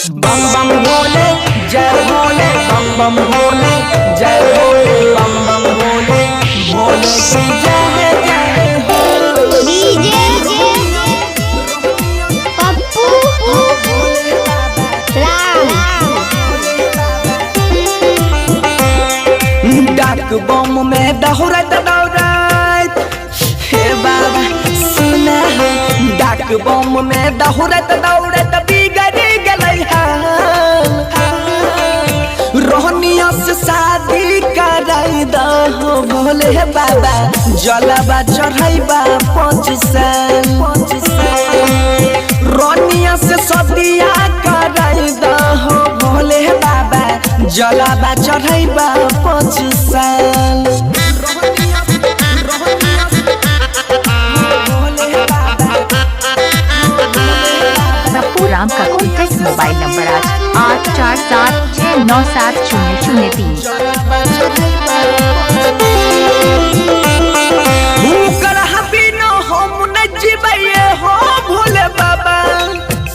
बम बम भोले जय भोले, बम बम भोले जय भोले, बम बम भोले भोले की जय जय हो। डीजे पप्पू राम डाक बम में दौड़त दौड़त हे बाबा सुना है, डाक बम में दौड़त दौड़त बिगड़ गई रोहनिया से शादी कराई दहो भोले बाबा, जलवा चढ़ाइबा 5 साल रोहनिया से शादिया कराई दहो भोले बाबा, जलवा चढ़ाइबा 5 साल। पप्पू राम का कॉन्टैक्ट मोबाइल नंबर आज 8476970003। हो भोले बाबा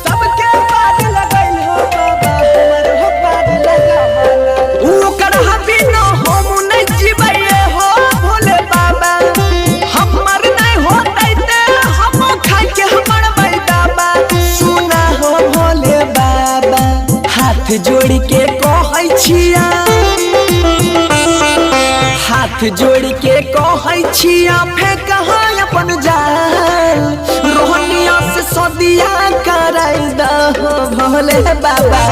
सबके पार लगल हो बाबा, हमर हो पार लगा ओकर हबीन हम नहीं जीवैए हो भोले बाबा, हमर नहीं होतै ते हम खाइ के हमर मैदाबा सुना हो भोले बाबा, हाथ जोड़ के कहै छिया, हाथ जोड़ के कहै छिया फेंक अपन जाल रोहनिया से सदिया कराई दहो भोले बाबा,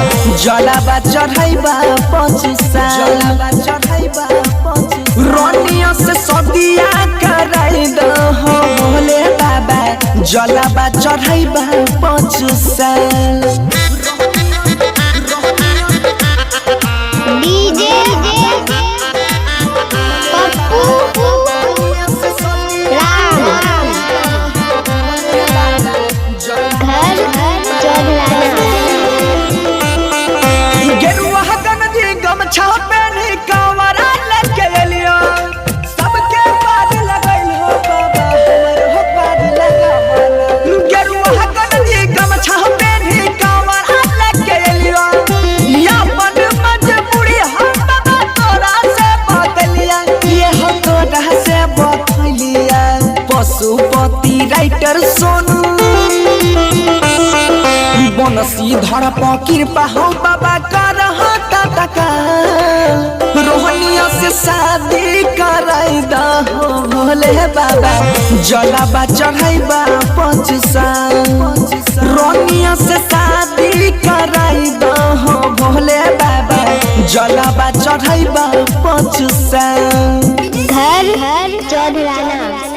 जलवा चढ़ाइबा 5 साल रोहनिया से सदिया कराई दहो भोले बाबा, जलवा चढ़ाइबा 5 साल। डीजे पप्पू राम घर चढ़ाना गेरुआ गंजी गमछा पहनी कंवरा लेके एलियो, सबके पार लगल हो बाबा, हमर हो पार लगा गेरुआ गंजी गमछा पहनी कंवरा लेके एलियो, या मन मजबूरी हम बाबा तोरा से बदलिया, ये हो तोरा से बदलिया पशुपति राइटर सोनू बनसी धर कृपा हो बाबा कर टका रोहनिया से शादी कराई दहो भोले बाबा, जलवा चढ़ाइबा 5 साल रोहनिया से शादी कराई दहो भोले बाबा, जलवा चढ़ाइबा 5 साल। घर चढ़ाना।